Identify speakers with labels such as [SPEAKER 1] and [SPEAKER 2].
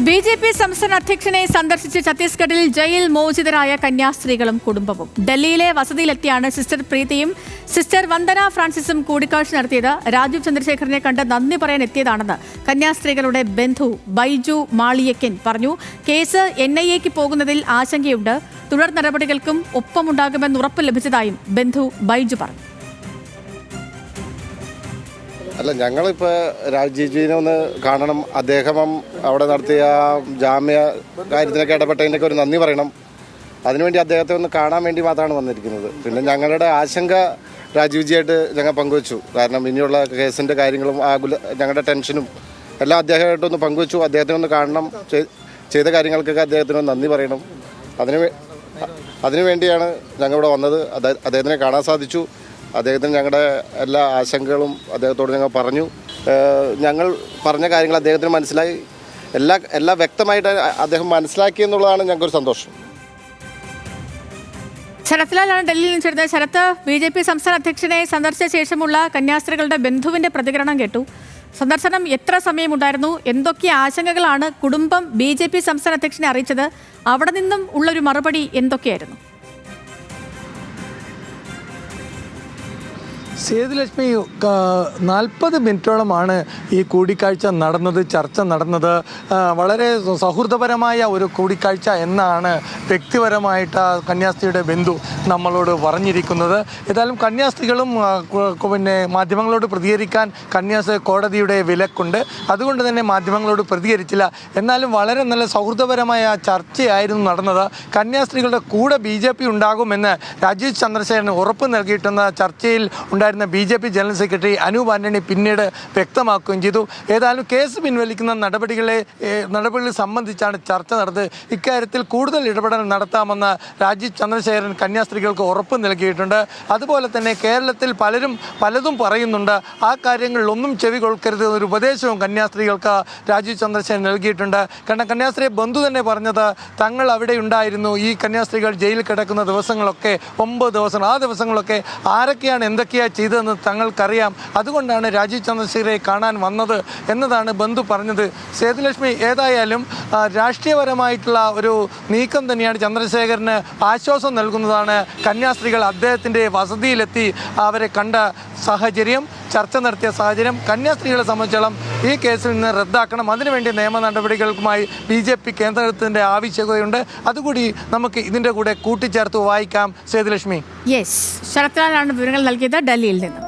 [SPEAKER 1] BJP. സംസ്ഥാന അധ്യക്ഷനെ സന്ദർശിച്ച് ഛത്തീസ്ഗഡിൽ ജയിൽ മോചിതരായ കന്യാസ്ത്രീകളും കുടുംബവും. ഡൽഹിയിലെ വസതിയിലെത്തിയാണ് സിസ്റ്റർ പ്രീതിയും സിസ്റ്റർ വന്ദന ഫ്രാൻസിസും കൂടിക്കാഴ്ച നടത്തിയത്. രാജീവ് ചന്ദ്രശേഖരനെ കണ്ട് നന്ദി പറയാൻ എത്തിയതാണെന്ന് കന്യാസ്ത്രീകളുടെ ബന്ധു ബൈജു മാളിയക്കൻ പറഞ്ഞു. കേസ് NIA-ക്ക് പോകുന്നതിൽ ആശങ്കയുണ്ട്. തുടർ നടപടികൾക്കും ഒപ്പമുണ്ടാകുമെന്ന് ഉറപ്പ് ലഭിച്ചതായും ബന്ധു ബൈജു പറഞ്ഞു.
[SPEAKER 2] അല്ല, ഞങ്ങളിപ്പോൾ രാജീവ്ജിനെ ഒന്ന് കാണണം. അദ്ദേഹം അവിടെ നടത്തിയ ജാമ്യ കാര്യത്തിനൊക്കെ ഇടപെട്ടതിൻ്റെയൊക്കെ ഒരു നന്ദി പറയണം. അതിനുവേണ്ടി അദ്ദേഹത്തെ ഒന്ന് കാണാൻ വേണ്ടി മാത്രമാണ് വന്നിരിക്കുന്നത്. പിന്നെ ഞങ്ങളുടെ ആശങ്ക രാജീവ്ജിയായിട്ട് ഞങ്ങൾ പങ്കുവച്ചു. കാരണം ഇനിയുള്ള കേസിൻ്റെ കാര്യങ്ങളും ഞങ്ങളുടെ ടെൻഷനും എല്ലാം അദ്ദേഹമായിട്ടൊന്ന് പങ്കുവച്ചു. അദ്ദേഹത്തെ ഒന്ന് കാണണം. ചെയ്ത കാര്യങ്ങൾക്കൊക്കെ അദ്ദേഹത്തിന് നന്ദി പറയണം. അതിനുവേണ്ടിയാണ് ഞങ്ങളിവിടെ വന്നത്. അദ്ദേഹത്തിനെ കാണാൻ സാധിച്ചു. അദ്ദേഹത്തിന് ഞങ്ങളുടെ എല്ലാ ആശങ്കകളും അദ്ദേഹത്തോട് ഞങ്ങൾ പറഞ്ഞു. ഞങ്ങൾ പറഞ്ഞ കാര്യങ്ങൾ അദ്ദേഹത്തിന് മനസ്സിലായി. എല്ലാം വ്യക്തമായിട്ട് അദ്ദേഹം മനസ്സിലാക്കി എന്നുള്ളതാണ് ഞങ്ങൾക്കൊരു സന്തോഷം.
[SPEAKER 1] ശരത്ലാലാണ് ഡൽഹിയിൽ നിന്ന് ചേർന്നത്. ശരത്ത്, ബി.ജെ.പി. സംസ്ഥാന അധ്യക്ഷനെ സന്ദർശിച്ച ശേഷമുള്ള കന്യാസ്ത്രീകളുടെ ബന്ധുവിന്റെ പ്രതികരണം കേട്ടു. സന്ദർശനം എത്ര സമയമുണ്ടായിരുന്നു? എന്തൊക്കെ ആശങ്കകളാണ് കുടുംബം ബി.ജെ.പി. സംസ്ഥാന അധ്യക്ഷനെ അറിയിച്ചത്? അവിടെ നിന്നും ഉള്ളൊരു മറുപടി എന്തൊക്കെയായിരുന്നു?
[SPEAKER 3] സേതുലക്ഷ്മി, 40 മിനിറ്റോളമാണ് ഈ കൂടിക്കാഴ്ച നടന്നത്, ചർച്ച നടന്നത്. വളരെ സൗഹൃദപരമായ ഒരു കൂടിക്കാഴ്ച എന്നാണ് വ്യക്തിപരമായിട്ട് കന്യാസ്ത്രീയുടെ ബന്ധു നമ്മളോട് പറഞ്ഞിരിക്കുന്നത്. ഏതായാലും കന്യാസ്ത്രീകളും പിന്നെ മാധ്യമങ്ങളോട് പ്രതികരിക്കാൻ കോടതിയുടെ വിലക്കുണ്ട്. അതുകൊണ്ട് തന്നെ മാധ്യമങ്ങളോട് പ്രതികരിച്ചില്ല. എന്നാലും വളരെ നല്ല സൗഹൃദപരമായ ചർച്ചയായിരുന്നു നടന്നത്. കന്യാസ്ത്രീകളുടെ കൂടെ BJP ഉണ്ടാകുമെന്ന് രാജീവ് ചന്ദ്രശേഖരൻ ഉറപ്പ് നൽകിയിട്ടുന്ന ചർച്ചയിൽ ഉണ്ടായിരുന്ന BJP general secretary Anoop Antony പിന്നീട് വ്യക്തമാക്കുകയും ചെയ്തു. ഏതായാലും കേസ് പിൻവലിക്കുന്ന നടപടികളെ സംബന്ധിച്ചാണ് ചർച്ച നടന്നത്. ഇക്കാര്യത്തിൽ കൂടുതൽ ഇടപെടൽ നടത്താമെന്ന് രാജീവ് ചന്ദ്രശേഖരൻ കന്യാസ്ത്രീകൾക്ക് ഉറപ്പ് നൽകിയിട്ടുണ്ട്. അതുപോലെ തന്നെ കേരളത്തിൽ പലതും പറയുന്നുണ്ട്. ആ കാര്യങ്ങളിലൊന്നും ചെവി കൊൾക്കരുത് എന്നൊരു ഉപദേശവും കന്യാസ്ത്രീകൾക്ക് രാജീവ് ചന്ദ്രശേഖരൻ നൽകിയിട്ടുണ്ട്. കാരണം കന്യാസ്ത്രീ ബന്ധു തന്നെ പറഞ്ഞത് തങ്ങൾ അവിടെ ഉണ്ടായിരുന്നു. ഈ കന്യാസ്ത്രീകൾ ജയിലിൽ കിടക്കുന്ന ദിവസങ്ങളൊക്കെ 9 ദിവസം, ആ ദിവസങ്ങളൊക്കെ ആരൊക്കെയാണ് എന്തൊക്കെയാണ് ചെയ്തതെന്ന് തങ്ങൾക്കറിയാം. അതുകൊണ്ടാണ് രാജീവ് ചന്ദ്രശേഖരനെ കാണാൻ വന്നത് എന്നതാണ് ബന്ധു പറഞ്ഞത്. സേതുലക്ഷ്മി, ഏതായാലും രാഷ്ട്രീയപരമായിട്ടുള്ള ഒരു നീക്കം തന്നെയാണ്. ചന്ദ്രശേഖരന് ആശ്വാസം നൽകുന്നതാണ് കന്യാസ്ത്രീകൾ അദ്ദേഹത്തിൻ്റെ വസതിയിലെത്തി അവരെ കണ്ട സാഹചര്യം, ചർച്ച നടത്തിയ സാഹചര്യം. കന്യാസ്ത്രീകളെ സംബന്ധിച്ചോളം ഈ കേസിൽ നിന്ന് റദ്ദാക്കണം. അതിനുവേണ്ടി നിയമ നടപടികൾക്കുമായി BJP കേന്ദ്രത്തിൻ്റെ ആവശ്യകതയുണ്ട്. അതുകൂടി നമുക്ക് ഇതിൻ്റെ കൂടെ കൂട്ടിച്ചേർത്ത് വായിക്കാം. സേതുലക്ഷ്മി.
[SPEAKER 1] യെസ്, ശരത്ലാലാണ് വിവരങ്ങൾ നൽകിയത് ഡൽഹിയിൽ നിന്ന്.